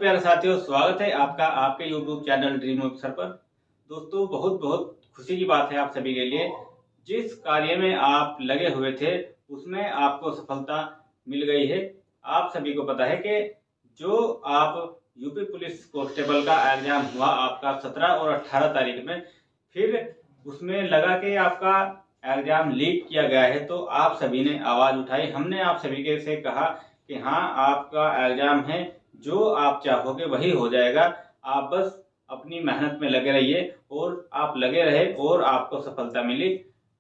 प्यारे साथियों, स्वागत है आपका आपके YouTube चैनल ड्रीम ऑफिसर पर। दोस्तों, बहुत बहुत खुशी की बात है आप सभी के लिए। जिस कार्य में आप लगे हुए थे उसमें आपको सफलता मिल गई है। आप सभी को पता है कि जो आप यूपी पुलिस कांस्टेबल का एग्जाम हुआ आपका 17 और 18 तारीख में, फिर उसमें लगा कि आपका एग्जाम लीक किया गया है, तो आप सभी ने आवाज उठाई। हमने आप सभी के से कहा कि हाँ, आपका एग्जाम है, जो आप चाहोगे वही हो जाएगा। आप बस अपनी मेहनत में लगे रहिए, और आप लगे रहे और आपको सफलता मिली।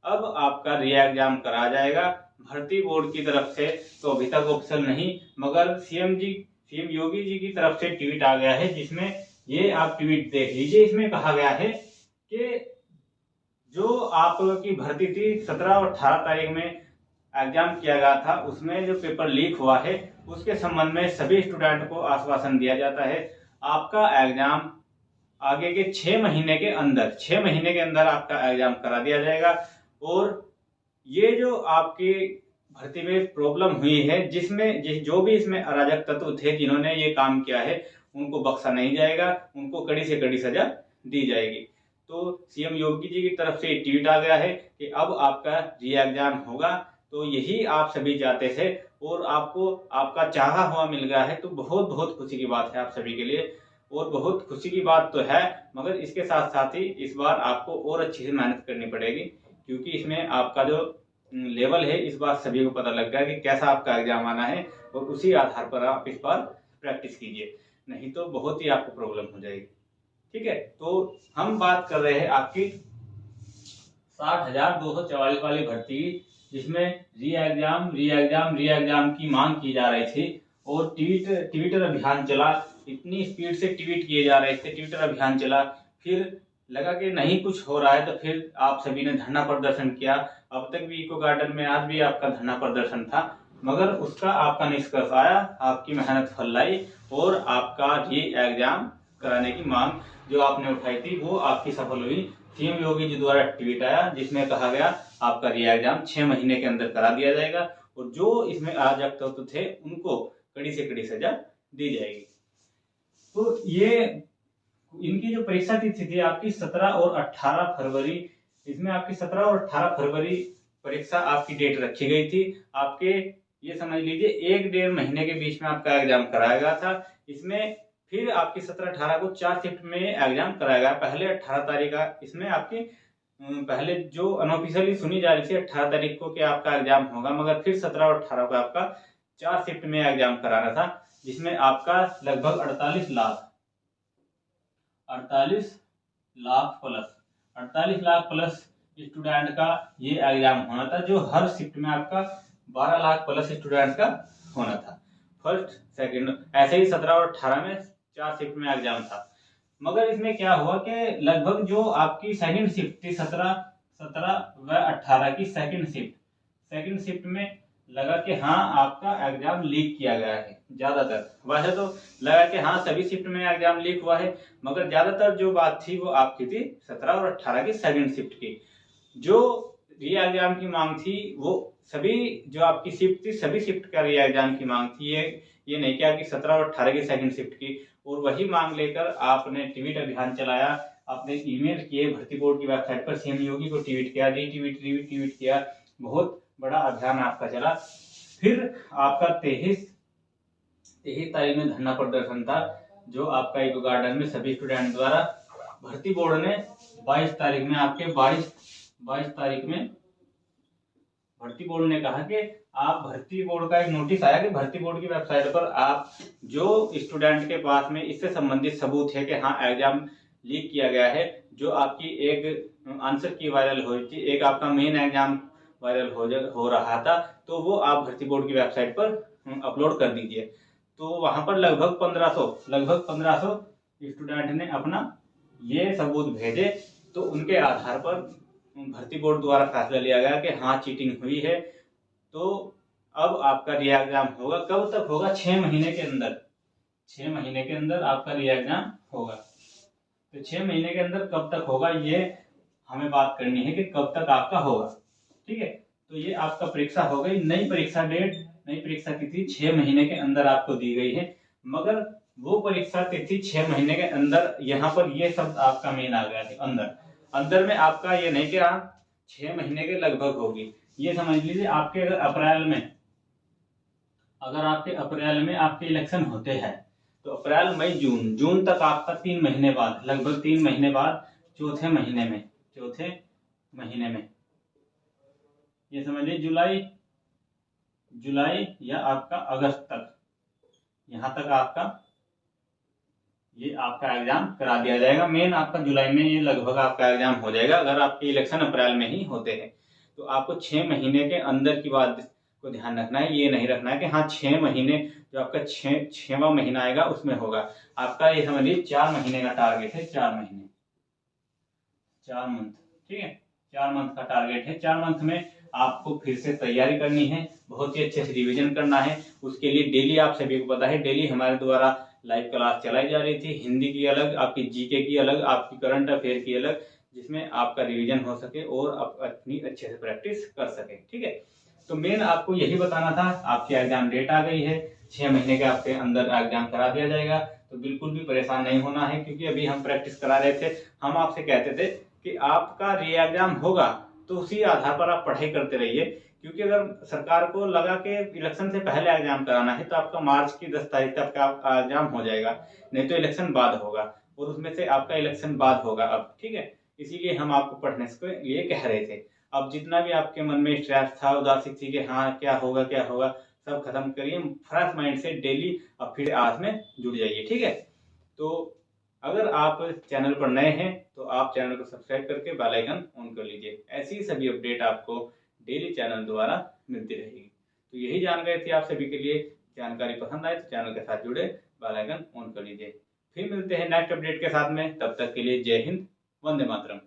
अब आपका री एग्जाम करा जाएगा भर्ती बोर्ड की तरफ से। तो अभी तक ऑप्शन नहीं, मगर सीएम योगी जी की तरफ से ट्वीट आ गया है, जिसमें ये आप ट्वीट देख लीजिए। इसमें कहा गया है कि जो आपकी भर्ती थी 17 और 18 तारीख में एग्जाम किया गया था, उसमें जो पेपर लीक हुआ है उसके संबंध में सभी स्टूडेंट को आश्वासन दिया जाता है। आपका एग्जाम आगे के 6 महीने के अंदर आपका एग्जाम करा दिया जाएगा। और ये जो आपकी भर्ती में प्रॉब्लम हुई है, जो भी इसमें अराजक तत्व थे जिन्होंने ये काम किया है, उनको बख्शा नहीं जाएगा, उनको कड़ी से कड़ी सजा दी जाएगी। तो सीएम योगी जी की तरफ से ट्वीट आ गया है कि अब आपका री एग्जाम होगा। तो यही आप सभी चाहते थे और आपको आपका चाहा हुआ मिल गया है, तो बहुत बहुत खुशी की बात है आप सभी के लिए। और बहुत खुशी की बात तो है, मगर इसके साथ साथ ही इस बार आपको और अच्छी से मेहनत करनी पड़ेगी, क्योंकि इसमें आपका जो लेवल है इस बार सभी को पता लग गया कि कैसा आपका एग्जाम आना है, और उसी आधार पर आप इस बार प्रैक्टिस कीजिए, नहीं तो बहुत ही आपको प्रॉब्लम हो जाएगी। ठीक है, तो हम बात कर रहे हैं आपकी 60,244 वाली भर्ती, जिसमें री एग्जाम की मांग की जा रही थी। और ट्विटर अभियान चला, इतनी स्पीड से ट्वीट किए जा रहे थे, ट्विटर अभियान चला। फिर लगा कि नहीं कुछ हो रहा है, तो फिर आप सभी ने धरना प्रदर्शन किया। अब तक भी इको गार्डन में आज भी आपका धरना प्रदर्शन था, मगर उसका आपका निष्कर्ष आया, आपकी मेहनत फल लाई, और आपका री एग्जाम कराने की मांग जो आपने उठाई थी वो आपकी सफल हुई। सीएम योगी जी द्वारा ट्वीट आया, जिसमें कहा गया आपका री एग्जाम 6 महीने के अंदर करा दिया जाएगा, और जो इसमें अराजक तत्व थे उनको कड़ी से कड़ी सजा दी जाएगी। तो ये इनकी जो परीक्षा तिथि थी आपकी 17 और 18 फरवरी, इसमें आपकी 17 और 18 फरवरी परीक्षा आपकी डेट रखी गई थी। आपके ये समझ लीजिए 1-1.5 महीने के बीच में आपका एग्जाम कराया गया था। इसमें फिर आपकी 17-18 को 4 शिफ्ट में एग्जाम कराया गया। पहले 18 तारीख का इसमें आपकी पहले जो अनऑफिशियली सुनी जा रही थी 18 तारीख को कि आपका एग्जाम होगा, मगर फिर 17 और 18 को आपका 4 शिफ्ट में एग्जाम कराना था, जिसमें आपका लगभग 48 लाख प्लस स्टूडेंट का ये एग्जाम होना था, जो हर शिफ्ट में आपका 12 लाख प्लस स्टूडेंट का होना था। फर्स्ट सेकंड ऐसे ही 17 और 18 में 4 शिफ्ट में एग्जाम था। मगर इसमें क्या हुआ कि लगभग जो आपकी सेकंड शिफ्ट थी 17 व 18 की सेकंड शिफ्ट में लगा कि हाँ, आपका एग्जाम लीक किया गया है। ज्यादातर वैसे तो लगा कि हाँ, सभी शिफ्ट में एग्जाम लीक हुआ है, मगर ज्यादातर जो बात थी वो आपकी थी 17 और 18 की सेकंड शिफ्ट की। जो री एग्जाम की मांग थी वो सभी जो आपकी शिफ्ट थी, सभी शिफ्ट का री एग्जाम की मांग थी। ये नहीं क्या कि 17 और 18 की सेकंड शिफ्ट की। और वही मांग लेकर आपने ट्वीट अभियान चलाया, आपने ईमेल किए भर्ती बोर्ड की वेबसाइट पर, सीएम योगी को ट्वीट किया, रीट्वीट किया, बहुत बड़ा अभियान आपका चला। फिर आपका 23 तारीख में धरना प्रदर्शन था, जो आपका इको गार्डन में सभी स्टूडेंट द्वारा। भर्ती बोर्ड ने 22 तारीख में आपके 22 तारीख में भर्ती बोर्ड ने कहा कि आप भर्ती बोर्ड का एक नोटिस आया कि भर्ती बोर्ड की वेबसाइट पर आप जो स्टूडेंट के पास में इससे संबंधित सबूत है कि हाँ, एग्जाम लीक किया गया है, जो आपकी एक आंसर की वायरल हो रही थी, एक आपका मेन एग्जाम वायरल हो रहा था, तो वो आप भर्ती बोर्ड की वेबसाइट पर अपलोड कर दीजिए। तो वहां पर लगभग 1500 स्टूडेंट ने अपना ये सबूत भेजे। तो उनके आधार पर भर्ती बोर्ड द्वारा फैसला लिया गया कि हाँ, चीटिंग हुई है। तो अब आपका री एग्जाम होगा। कब तक होगा? 6 महीने के अंदर। 6 महीने के अंदर आपका री एग्जाम होगा। तो 6 महीने के अंदर कब तक होगा, ये हमें बात करनी है कि कब तक आपका होगा। ठीक है, तो ये आपका परीक्षा हो गई। नई परीक्षा तिथि 6 महीने के अंदर आपको दी गई है, मगर वो परीक्षा तिथि 6 महीने के अंदर, यहाँ पर ये शब्द आपका मेन आ गया था अंदर। अंदर में आपका ये नहीं कि आप 6 महीने के लगभग होगी, ये समझ लीजिए आपके अगर अप्रैल में आपके इलेक्शन होते हैं तो अप्रैल मई जून तक आपका 3 महीने बाद, लगभग 3 महीने बाद चौथे महीने में ये समझ लीजिए जुलाई या आपका अगस्त तक, यहाँ तक आपका एग्जाम करा दिया जाएगा। मेन आपका जुलाई में ये लगभग आपका एग्जाम हो जाएगा अगर आपके इलेक्शन अप्रैल में ही होते हैं। तो आपको 6 महीने के अंदर की बात को ध्यान रखना है, ये नहीं रखना है कि हाँ 6 महीने जो आपका 6वां महीना आएगा उसमें होगा। आपका ये समझिए 4 महीने का टारगेट है, 4 मंथ, ठीक है, 4 मंथ का टारगेट है। 4 मंथ में आपको फिर से तैयारी करनी है, बहुत ही अच्छे से रिवीजन करना है। उसके लिए डेली आप सभी को पता है डेली हमारे द्वारा लाइव क्लास चलाई जा रही थी, हिंदी की अलग, आपकी जीके की अलग, आपकी करंट अफेयर की अलग, जिसमें आपका रिवीजन हो सके और आप अपनी अच्छे से प्रैक्टिस कर सके, ठीक है। तो मेन आपको यही बताना था। आपकी एग्जाम डेट आ गई है, 6 महीने के आपके अंदर एग्जाम करा दिया जाएगा, तो बिल्कुल भी परेशान नहीं होना है, क्योंकि अभी हम प्रैक्टिस करा रहे थे। हम आपसे कहते थे कि आपका री एग्जाम होगा तो उसी आधार पर आप पढ़ाई करते रहिए, क्योंकि अगर सरकार को लगा कि इलेक्शन से पहले एग्जाम कराना है तो आपका मार्च की 10 तारीख तक आपका एग्जाम हो जाएगा, नहीं तो इलेक्शन बाद होगा, और उसमें से आपका इलेक्शन बाद होगा अब, ठीक है। इसीलिए हम आपको पढ़ने के लिए कह रहे थे। अब जितना भी आपके मन में स्ट्रेस था, उदासी थी कि हाँ क्या होगा, सब खत्म करिए, फ्रेश माइंड से डेली अब फिर आज में जुड़ जाइए, ठीक है। तो अगर आप चैनल पर नए हैं तो आप चैनल को सब्सक्राइब करके बेल आइकन ऑन कर लीजिए, ऐसी सभी अपडेट आपको डेली चैनल द्वारा मिलती रहेगी। तो यही जानकारी थी आप सभी के लिए। जानकारी पसंद आए तो चैनल के साथ जुड़े, बेल आइकन ऑन कर लीजिए। फिर मिलते हैं नेक्स्ट अपडेट के साथ में, तब तक के लिए जय हिंद, वंदे मातरम।